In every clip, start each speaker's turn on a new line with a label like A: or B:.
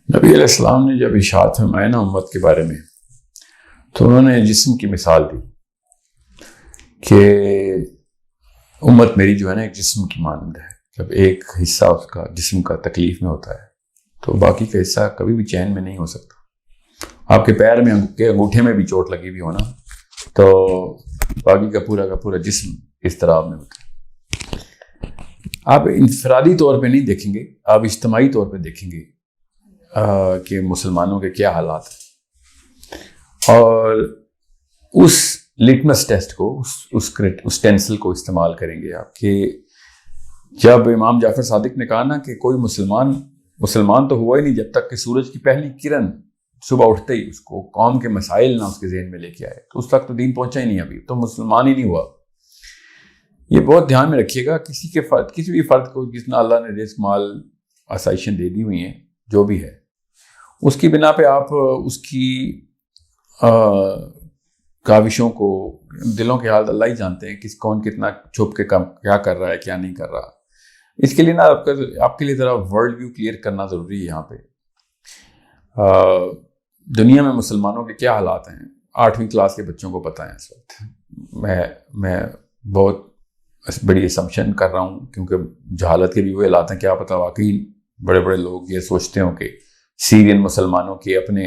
A: نبی علیہ السلام نے جب ارشاد فرمایا نا امت کے بارے میں، تو انہوں نے جسم کی مثال دی کہ امت میری جو ہے نا ایک جسم کی مانند ہے. جب ایک حصہ اس کا جسم کا تکلیف میں ہوتا ہے تو باقی کا حصہ کبھی بھی چین میں نہیں ہو سکتا. آپ کے پیر میں انگوٹھے میں بھی چوٹ لگی ہوئی ہو نا تو باقی کا پورا جسم اضطراب میں ہوتا ہے. آپ انفرادی طور پہ نہیں دیکھیں گے، آپ اجتماعی طور پہ دیکھیں گے کہ مسلمانوں کے کیا حالات ہیں، اور اس لٹمس ٹیسٹ کو اس ٹینسل کو استعمال کریں گے آپ کہ جب امام جعفر صادق نے کہا نا کہ کوئی مسلمان تو ہوا ہی نہیں جب تک کہ سورج کی پہلی کرن صبح اٹھتے ہی اس کو قوم کے مسائل نہ اس کے ذہن میں لے کے آئے، تو اس تک تو دین پہنچا ہی نہیں، ابھی تو مسلمان ہی نہیں ہوا. یہ بہت دھیان میں رکھیے گا. کسی بھی فرد کو جتنا اللہ نے رزق مال آسائشیں دے دی ہوئی ہیں جو بھی ہے، اس کی بنا پہ آپ اس کی کاوشوں کو، دلوں کے حال اللہ ہی جانتے ہیں، کون کتنا چھپ کے کیا کر رہا ہے کیا نہیں کر رہا. اس کے لیے نا آپ کے لیے ذرا ورلڈ ویو کلیئر کرنا ضروری ہے. یہاں پہ دنیا میں مسلمانوں کے کیا حالات ہیں 8ویں کلاس کے بچوں کو پتہ ہے اس وقت. میں بہت بڑی اسمپشن کر رہا ہوں کیونکہ جہالت کے بھی وہ حالات ہیں. کیا پتہ واقعی بڑے بڑے لوگ یہ سوچتے ہوں کہ سیرین مسلمانوں کے اپنے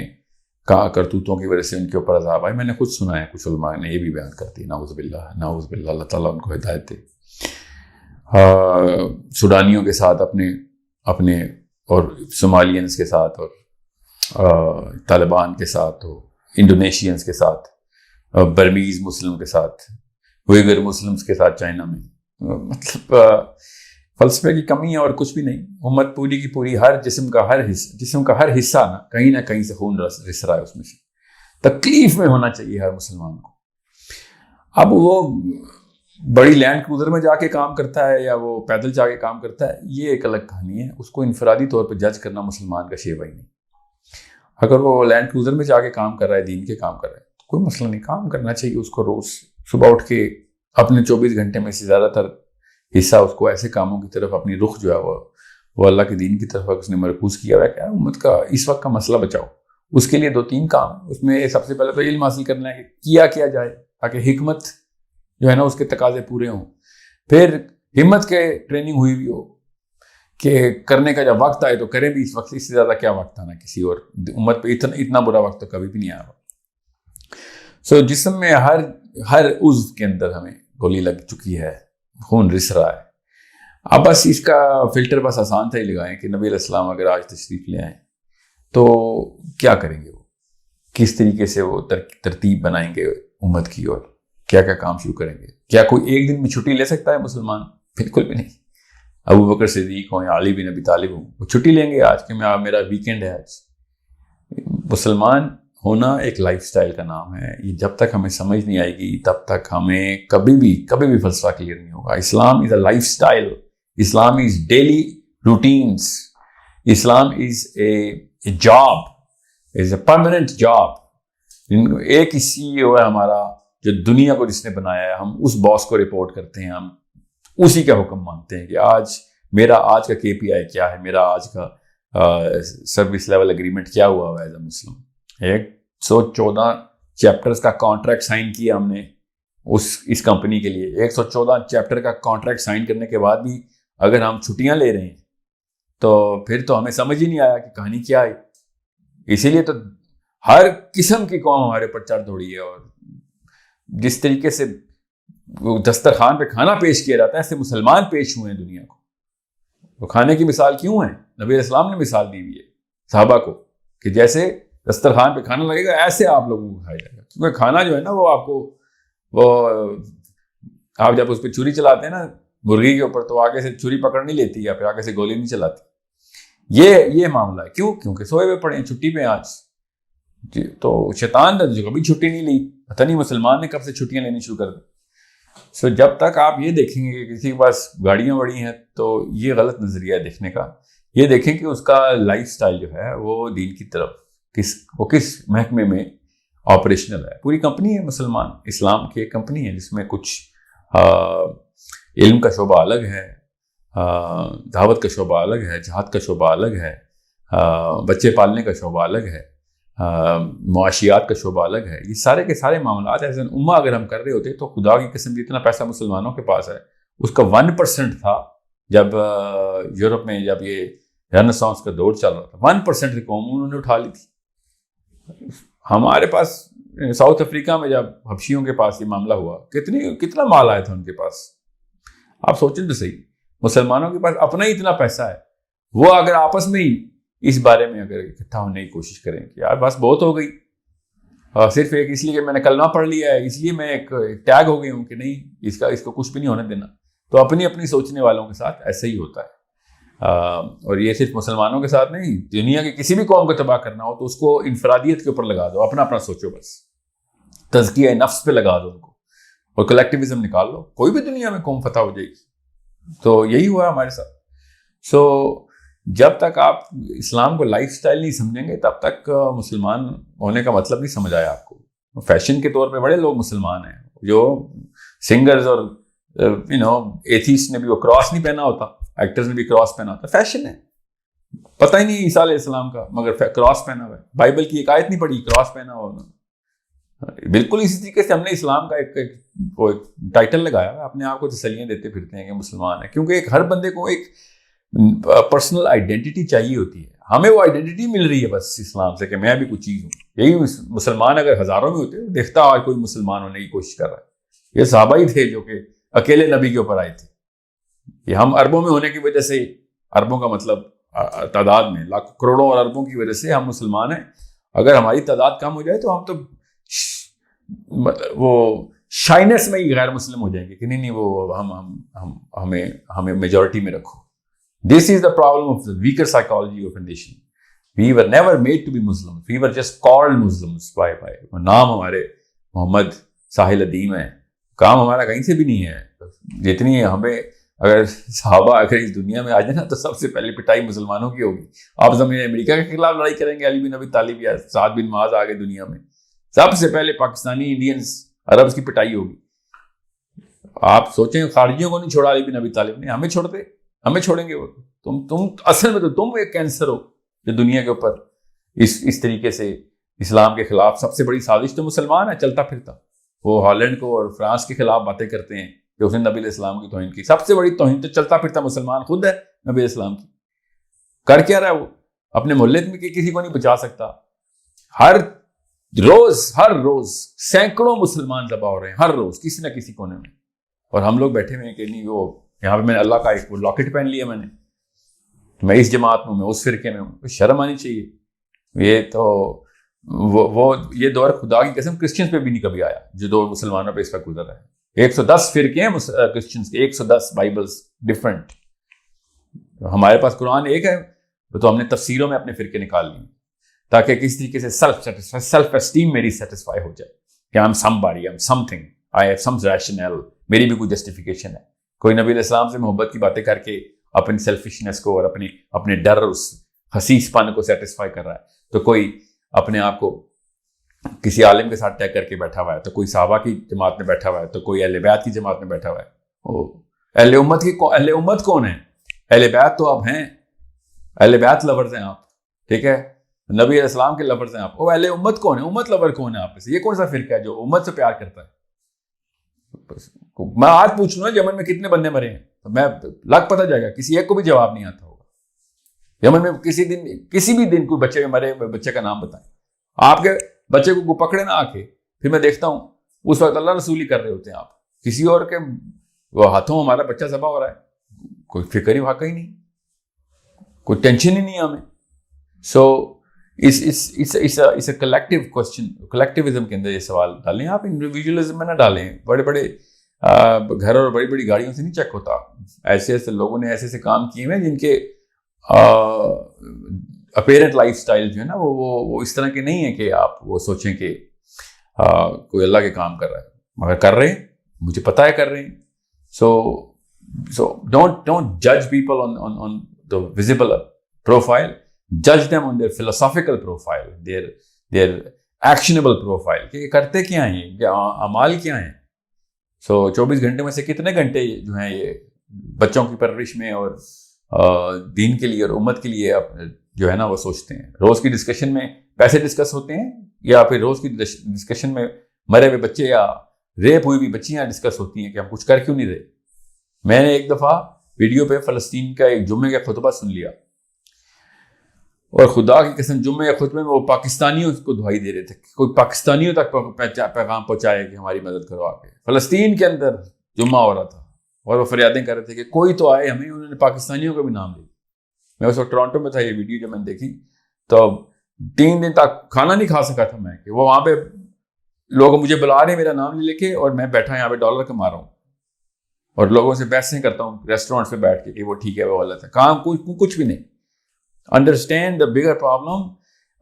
A: کرتوتوں کی وجہ سے ان کے اوپر عذاب آئے. میں نے خود سنا ہے، کچھ علماء نے یہ بھی بیان کرتی، نعوذ باللہ، اللہ تعالیٰ ان کو ہدایت دے. سوڈانیوں کے ساتھ اپنے اور صومالینز کے ساتھ اور طالبان کے ساتھ، انڈونیشینز کے ساتھ، برمیز مسلم کے ساتھ، ویگر مسلمز کے ساتھ چائنا میں. مطلب فلسفے کی کمی ہے اور کچھ بھی نہیں. امت پوری کی پوری ہر جسم کا ہر حصہ نہ کہیں سے خون رس رہا ہے. اس میں سے تکلیف میں ہونا چاہیے ہر مسلمان کو. اب وہ بڑی لینڈ کروزر میں جا کے کام کرتا ہے یا وہ پیدل جا کے کام کرتا ہے، یہ ایک الگ کہانی ہے. اس کو انفرادی طور پہ جج کرنا مسلمان کا شیوہ ہی نہیں. اگر وہ لینڈ کروزر میں جا کے کام کر رہا ہے، دین کے کام کر رہا ہے، تو کوئی مسئلہ نہیں. کام کرنا چاہیے اس کو. روز صبح اٹھ کے اپنے 24 گھنٹے میں سے زیادہ تر حصہ اس کو ایسے کاموں کی طرف، اپنی رخ جو ہے وہ اللہ کے دین کی طرف اس نے مرکوز کیا ہوا ہے. کیا امت کا اس وقت کا مسئلہ بچاؤ. اس کے لیے 2-3 کام. اس میں سب سے پہلے تو علم حاصل کرنا ہے کہ کیا جائے تاکہ حکمت جو ہے نا اس کے تقاضے پورے ہوں. پھر ہمت کے ٹریننگ ہوئی ہو کہ کرنے کا جب وقت آئے تو کریں بھی. اس وقت اس سے زیادہ کیا وقت آنا کسی اور امت پہ. اتنا برا وقت تو کبھی بھی نہیں آیا. جسم میں ہر عضو کے اندر ہمیں گولی لگ چکی ہے، خون رس رہا ہے. اب بس اس کا فلٹر بس آسان تھا ہی لگائیں کہ نبی علیہ السلام اگر آج تشریف لے آئیں تو کیا کریں گے، وہ کس طریقے سے وہ ترتیب بنائیں گے امت کی، اور کیا کام شروع کریں گے. کیا کوئی ایک دن میں چھٹی لے سکتا ہے مسلمان؟ بالکل بھی نہیں. ابو بکر صدیق ہوں یا علی بن ابی طالب ہوں، وہ چھٹی لیں گے آج کہ میرا ویکینڈ ہے آج. مسلمان ہونا ایک لائف سٹائل کا نام ہے. یہ جب تک ہمیں سمجھ نہیں آئے گی تب تک ہمیں کبھی بھی فلسفہ کلیئر نہیں ہوگا. Islam is a lifestyle. Islam is daily routines. Islam is a job, is a permanent job. ایک ہی CEO ہے ہمارا جو دنیا کو جس نے بنایا ہے. ہم اس باس کو رپورٹ کرتے ہیں، ہم اسی کا حکم مانتے ہیں کہ میرا آج کا KPI کیا ہے، میرا آج کا سروس لیول اگریمنٹ کیا ہوا ہے ایز اے مسلم. 114 چیپٹرز کا کانٹریکٹ سائن کیا ہم نے اس کمپنی کے لیے. 114 چیپٹر کا کانٹریکٹ سائن کرنے کے بعد بھی اگر ہم چھٹیاں لے رہے ہیں تو پھر تو ہمیں سمجھ ہی نہیں آیا کہ کہانی کیا ہے. اسی لیے تو ہر قسم کی قوم ہمارے پر چڑھ دوڑی ہے، اور جس طریقے سے دسترخوان پہ کھانا پیش کیا جاتا ہے ایسے مسلمان پیش ہوئے ہیں دنیا کو. وہ کھانے کی مثال کیوں ہے؟ نبی علیہ السلام نے مثال دی ہوئی ہے صحابہ کو کہ جیسے دسترخوان پہ کھانا لگے گا ایسے آپ لوگوں کو کھایا جائے گا. کیونکہ کھانا جو ہے نا آپ جب اس پہ چھری چلاتے ہیں نا مرغی کے اوپر، تو آگے سے چھری پکڑ نہیں لیتی یا پھر آگے سے گولی نہیں چلاتی. یہ معاملہ ہے. کیونکہ سوئے ہوئے پڑے ہیں، چھٹی پہ آج. تو شیطان نے جو کبھی چھٹی نہیں لی. پتہ نہیں مسلمان نے کب سے چھٹیاں لینی شروع کر دی. جب تک آپ یہ دیکھیں گے کہ کسی کے پاس گاڑیاں بڑی ہیں تو یہ غلط نظریہ ہے دیکھنے کا. یہ دیکھیں کہ اس کا لائف سٹائل جو ہے وہ دین کی طرف کس محکمے میں آپریشنل ہے. پوری کمپنی ہے مسلمان اسلام کی، ایک کمپنی ہے جس میں کچھ علم کا شعبہ الگ ہے، دعوت کا شعبہ الگ ہے، جہاد کا شعبہ الگ ہے، بچے پالنے کا شعبہ الگ ہے، معاشیات کا شعبہ الگ ہے. یہ سارے کے سارے معاملات ایز این امہ اگر ہم کر رہے ہوتے تو خدا کی قسم جتنا پیسہ مسلمانوں کے پاس ہے اس کا 1% تھا جب یورپ میں جب یہ رینیسانس کا دور چل رہا تھا. 1% کی قوم انہوں نے اٹھا لی تھی. ہمارے پاس ساؤتھ افریقہ میں جب حبشیوں کے پاس یہ معاملہ ہوا کتنا مال آیا تھا ان کے پاس. آپ سوچیں تو صحیح، مسلمانوں کے پاس اپنا ہی اتنا پیسہ ہے، وہ اگر آپس میں ہی اس بارے میں اگر اکٹھا ہونے کی کوشش کریں کہ یار بس بہت ہو گئی، صرف ایک اس لیے کہ میں نے کلمہ پڑھ لیا ہے اس لیے میں ایک ٹیگ ہو گئی ہوں کہ نہیں اس کو کچھ بھی نہیں ہونے دینا، تو اپنی سوچنے والوں کے ساتھ ایسا ہی ہوتا ہے. اور یہ صرف مسلمانوں کے ساتھ نہیں، دنیا کی کسی بھی قوم کو تباہ کرنا ہو تو اس کو انفرادیت کے اوپر لگا دو، اپنا سوچو، بس تزکیہ نفس پہ لگا دو ان کو اور کلیکٹیوزم نکال لو، کوئی بھی دنیا میں قوم فتح ہو جائے گی. تو یہی ہوا ہمارے ساتھ. سو جب تک آپ اسلام کو لائف سٹائل نہیں سمجھیں گے تب تک مسلمان ہونے کا مطلب نہیں سمجھ آیا آپ کو. فیشن کے طور پہ بڑے لوگ مسلمان ہیں، جو سنگرز اور ایتھیسٹ نے بھی وہ کراس نہیں پہنا ہوتا، ایکٹرز نے بھی کراس پہنا ہوتا، فیشن ہے. پتہ ہی نہیں عیسیٰ علیہ السلام کا مگر کراس پہنا ہوا ہے. بائبل کی ایک آیت نہیں پڑھی، کراس پہنا ہوا. بالکل اسی طریقے سے ہم نے اسلام کا ایک ٹائٹل لگایا ہے، اپنے آپ کو تسلیاں دیتے پھرتے ہیں کہ مسلمان ہیں، کیونکہ ہر بندے کو ایک پرسنل آئیڈینٹی چاہیے ہوتی ہے. ہمیں وہ آئیڈینٹی مل رہی ہے بس اسلام سے کہ میں بھی کچھ چیز ہوں. یہی مسلمان اگر ہزاروں میں ہوتے دیکھتا آج کوئی مسلمان ہونے کی کوشش کر رہا ہے. یہ صحابہ ہی تھے جو کہ اکیلے نبی کے اوپر آئے تھے. یہ ہم اربوں میں ہونے کی وجہ سے، اربوں کا مطلب تعداد میں لاکھوں کروڑوں اور اربوں کی وجہ سے ہم مسلمان ہیں. اگر ہماری تعداد کم ہو جائے تو ہم تو وہ شائنس میں ہی غیر مسلم ہو جائیں گے کہ نہیں وہ ہمیں میجورٹی میں رکھو. This is the problem of the weaker psychology of a nation. We were never made to be Muslims. We were just called Muslims by نام ہمارے محمد ساحل ادیم ہے، کام ہمارا کہیں سے بھی نہیں ہے. جتنی ہمیں اگر صحابہ اگر اس دنیا میں آ جائے نا تو سب سے پہلے پٹائی مسلمانوں کی ہوگی. آپ زمین امریکہ کے خلاف لڑائی کریں گے، علی بن ابی طالب یا سعد بن معاذ آگے دنیا میں، سب سے پہلے پاکستانی انڈینز عربز کی پٹائی ہوگی. آپ سوچیں خارجیوں کو نہیں چھوڑا علی بن ابی طالب نے، ہمیں چھوڑتے، ہمیں چھوڑیں گے وہ؟ تم اصل میں تو تم ایک کینسر ہو جو دنیا کے اوپر اس طریقے سے اسلام کے خلاف سب سے بڑی سازش تو مسلمان ہے چلتا پھرتا. وہ ہالینڈ کو اور فرانس کے خلاف باتیں کرتے ہیں کہ اس نے نبی علیہ السلام کی توہین کی. سب سے بڑی توہین تو چلتا پھرتا مسلمان خود ہے نبی علیہ السلام کی. کر کیا رہا ہے وہ؟ اپنے محلے میں کسی کو نہیں بچا سکتا. ہر روز سینکڑوں مسلمان ذبح ہو رہے ہیں، ہر روز کسی نہ کسی کونے میں، اور ہم لوگ بیٹھے ہوئے ہیں کہ نہیں وہ یہاں پہ میں نے اللہ کا ایک لاکٹ پہن لیا، میں اس جماعت میں اس فرقے میں ہوں. شرم آنی چاہیے. یہ تو یہ دور خدا کی قسم کرسچنز پہ بھی نہیں کبھی آیا جو دور مسلمانوں پہ اس وقت گزر رہا ہے. 110 فرقے ہیں کرسچنز کے، 110 بائبلز ڈفرنٹ. ہمارے پاس قرآن ایک ہے تو ہم نے تفسیروں میں اپنے فرقے نکال لیے تاکہ کس طریقے سے سیلف اسٹیم میری سیٹسفائی ہو جائے کہ I am some body, I am some thing, I have some rational, میری بھی کوئی جسٹیفیکیشن ہے. کوئی نبی علیہ السلام سے محبت کی باتیں کر کے اپنی سیلفشنس کو اور اپنے ڈر اس حسیس پن کو سیٹسفائی کر رہا ہے، تو کوئی اپنے آپ کو کسی عالم کے ساتھ طے کر کے بیٹھا ہوا ہے، تو کوئی صحابہ کی جماعت میں بیٹھا ہوا ہے، تو کوئی اہل بیت کی جماعت میں بیٹھا ہوا ہے. اہل امت کون ہے؟ اہل بیت تو آپ ہیں، اہل بیت لورز ہیں آپ، ٹھیک ہے، نبی علیہ السلام کے لورز ہیں آپ. وہ اہل امت کون ہے؟ امت لور کون ہے آپ میں سے؟ یہ کون سا فرقہ ہے جو امت سے پیار کرتا ہے؟ میں آج پوچھ لوں یمن میں کتنے بندے مرے ہیں تو میں لگ پتہ جائے گا، کسی ایک کو بھی جواب نہیں آتا ہوگا. یمن میں کسی بھی دن کوئی بچے مرے، بچے کا نام بتائیں. آپ کے بچے کو پکڑے نہ آ کے، پھر میں دیکھتا ہوں اس وقت اللہ رسول ہی کر رہے ہوتے ہیں. آپ کسی اور کے وہ ہاتھوں ہمارا بچہ ذبح ہو رہا ہے، کوئی فکر ہی واقعی نہیں، کوئی ٹینشن ہی نہیں ہمیں. سو اس کلیکٹیو کوشچن، کلیکٹیوزم کے اندر یہ سوال ڈالیں آپ، انڈیویجولزم میں نہ ڈالیں. بڑے بڑے گھر اور بڑی بڑی گاڑیوں سے نہیں چیک ہوتا. ایسے لوگوں نے ایسے کام کیے ہیں جن کے اپیرنٹ لائف سٹائل جو ہے نا وہ اس طرح کے نہیں ہیں کہ آپ وہ سوچیں کہ کوئی اللہ کے کام کر رہا ہے، مگر کر رہے ہیں، مجھے پتہ ہے کر رہے ہیں. سو ڈونٹ جج people on the visible profile. Judge them on their philosophical profile, their actionable profile, کہ یہ کرتے کیا ہیں، یہ اعمال کیا ہیں. 24 گھنٹے میں سے کتنے گھنٹے جو ہیں یہ بچوں کی پرورش میں اور دین کے لیے اور امت کے لیے جو ہے نا وہ سوچتے ہیں. روز کی ڈسکشن میں پیسے ڈسکس ہوتے ہیں یا پھر روز کی ڈسکشن میں مرے ہوئے بچے یا ریپ ہوئی ہوئی بچیاں ڈسکس ہوتی ہیں کہ ہم کچھ کر کیوں نہیں رہے. میں نے ایک دفعہ ویڈیو پہ فلسطین کا ایک جمعے کا خطبہ سن لیا اور خدا کی قسم جمعے کے خطبے میں وہ پاکستانیوں کو دعائی دے رہے تھے کہ کوئی پاکستانیوں تک پیغام پہنچائے کہ ہماری مدد کرو آ کے. فلسطین کے اندر جمعہ ہو رہا تھا اور وہ فریادیں کر رہے تھے کہ کوئی تو آئے ہمیں. انہوں نے پاکستانیوں کا بھی نام لیا. میں اس وقت ٹورانٹو میں تھا, یہ ویڈیو جب میں نے دیکھی تو 3 دن تک کھانا نہیں کھا سکا تھا میں کہ وہ وہاں پہ لوگ مجھے بلا رہے ہیں میرا نام لے کے اور میں بیٹھا یہاں پہ ڈالر کما رہا ہوں اور لوگوں سے بحثیں کرتا ہوں ریسٹورینٹس پہ بیٹھ کے کہ وہ ٹھیک ہے وہ غلط ہے. کام کچھ بھی نہیں. Understand the bigger problem.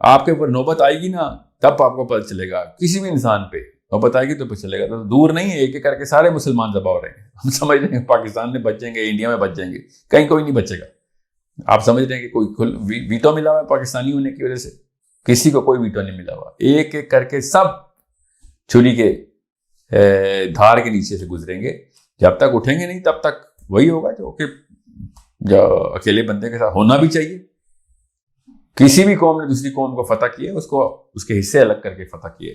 A: آپ کے اوپر نوبت آئے گی نا تب آپ کو پتہ چلے گا. کسی بھی انسان پہ نوبت آئے گی تو پتہ چلے گا. تو دور نہیں ہے, ایک ایک کر کے سارے مسلمان ذبح ہو رہے ہیں. ہم سمجھ رہے ہیں پاکستان میں بچ جائیں گے, انڈیا میں بچ جائیں گے, کہیں کوئی نہیں بچے گا. آپ سمجھ رہے ہیں کہ کوئی ویٹو ملا ہوا ہے پاکستانی ہونے کی وجہ سے؟ کسی کو کوئی ویٹو نہیں ملا ہوا. ایک ایک کر کے سب چھری کے دھار کے نیچے سے گزریں گے. جب تک اٹھیں گے نہیں تب تک وہی ہوگا جو اکیلے بندے کے ساتھ ہونا بھی چاہیے. کسی بھی قوم نے دوسری قوم کو فتح کیا اس کو اس کے حصے الگ کر کے فتح کیے.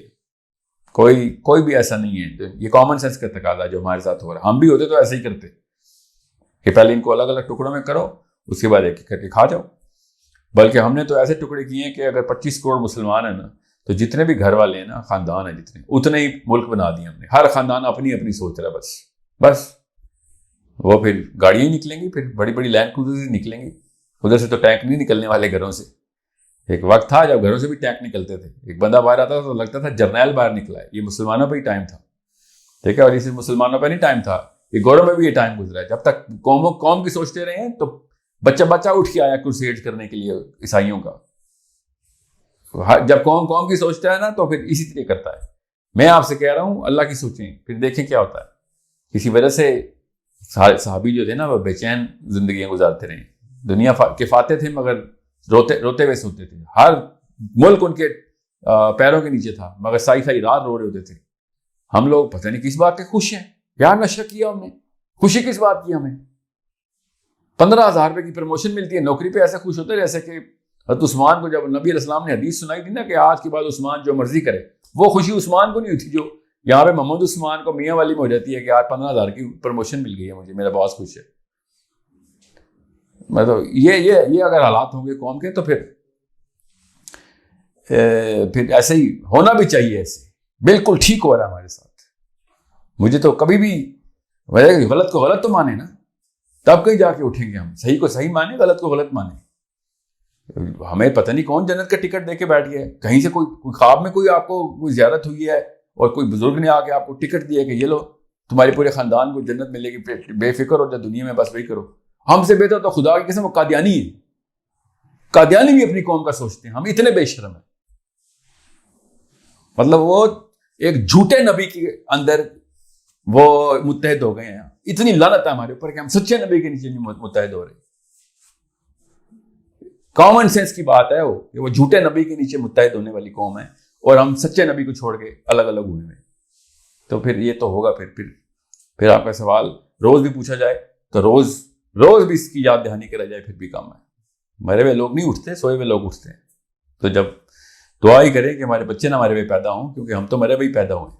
A: کوئی بھی ایسا نہیں ہے. یہ کامن سینس کا تقاضا جو ہمارے ساتھ ہو رہا ہے. ہم بھی ہوتے تو ایسے ہی کرتے کہ پہلے ان کو الگ الگ ٹکڑوں میں کرو, اس کے بعد ایک ایک کر کے کھا جاؤ. بلکہ ہم نے تو ایسے ٹکڑے کیے ہیں کہ اگر 25 کروڑ مسلمان ہیں نا تو جتنے بھی گھر والے ہیں نا, خاندان ہیں جتنے, اتنے ہی ملک بنا دیے ہم نے. ہر خاندان اپنی اپنی سوچ رہا ہے بس. وہ پھر گاڑیاں ہی نکلیں گی, پھر بڑی بڑی لینڈ کروزر نکلیں گی. ادھر سے تو ٹینک نہیں نکلنے والے گھروں سے. ایک وقت تھا جب گھروں سے بھی ٹینک نکلتے تھے. ایک بندہ باہر آتا تھا تو لگتا تھا جرنیل باہر نکلا ہے. یہ مسلمانوں پہ ہی ٹائم تھا, ٹھیک ہے. اور یہ صرف مسلمانوں پہ نہیں ٹائم تھا, یہ گوروں میں بھی یہ ٹائم گزرا ہے. جب تک قوم کی سوچتے رہے ہیں تو بچہ اٹھ کے آیا کروسیڈ کرنے کے لیے عیسائیوں کا. جب قوم کی سوچتا ہے نا تو پھر اسی طرح کرتا ہے. میں آپ سے کہہ رہا ہوں اللہ کی سوچیں, پھر دیکھیں کیا ہوتا ہے. کسی وجہ سے صحابی جو تھے نا وہ بے چین زندگیاں گزارتے رہے. دنیا کے فاتح تھے مگر روتے ہوئے سوتے تھے. ہر ملک ان کے پیروں کے نیچے تھا مگر سائی رات رو رہے ہوتے تھے. ہم لوگ پتہ نہیں کس بات کے خوش ہیں یار. نشہ کیا ہم نے, خوشی کس بات کی؟ ہمیں 15,000 روپے کی پروموشن ملتی ہے نوکری پہ, ایسے خوش ہوتے جیسے کہ حضرت عثمان کو جب نبی علیہ السلام نے حدیث سنائی تھی نا کہ آج کے بعد عثمان جو مرضی کرے, وہ خوشی عثمان کو نہیں ہوتی جو یہاں پہ محمد عثمان کو میاں والی میں ہو جاتی ہے کہ آج 15,000 کی پروموشن مل گئی ہے مجھے, میرا باس خوش ہے. مطلب یہ اگر حالات ہوں گے قوم کے تو پھر ایسے ہی ہونا بھی چاہیے. ایسے بالکل ٹھیک ہو رہا ہے ہمارے ساتھ. مجھے تو کبھی بھی غلط کو غلط تو مانے نا, تب کہیں جا کے اٹھیں گے ہم. صحیح کو صحیح مانے, غلط کو غلط مانے. ہمیں پتہ نہیں کون جنت کا ٹکٹ دے کے بیٹھ گیا ہے. کہیں سے کوئی خواب میں کوئی آپ کو کوئی زیارت ہوئی ہے اور کوئی بزرگ نے آ کے آپ کو ٹکٹ دیا کہ یہ لو تمہارے پورے خاندان کو جنت ملے گی, بے فکر ہو جائے دنیا میں, بس وہی کرو. ہم سے بہتر تو خدا کی قسم وہ قادیانی ہے. قادیانی بھی اپنی قوم کا سوچتے ہیں. ہم اتنے بے شرم ہیں. مطلب وہ ایک جھوٹے نبی کے اندر وہ متحد ہو گئے ہیں. اتنی لعنت ہے ہمارے اوپر کہ ہم سچے نبی کے نیچے نہیں متحد ہو رہے. کامن سینس کی بات ہے وہ کہ وہ جھوٹے نبی کے نیچے متحد ہونے والی قوم ہے اور ہم سچے نبی کو چھوڑ کے الگ الگ ہوئے ہیں. تو پھر یہ تو ہوگا. پھر آپ کا سوال روز بھی پوچھا جائے تو روز بھی اس کی یاد دہانی کرا جائے پھر بھی کام ہے. مرے ہوئے لوگ نہیں اٹھتے, سوئے ہوئے لوگ اٹھتے ہیں. تو جب دعا ہی کریں کہ ہمارے بچے نہ مرے ہوئے پیدا ہوں, کیونکہ ہم تو مرے ہوئے پیدا ہوئے.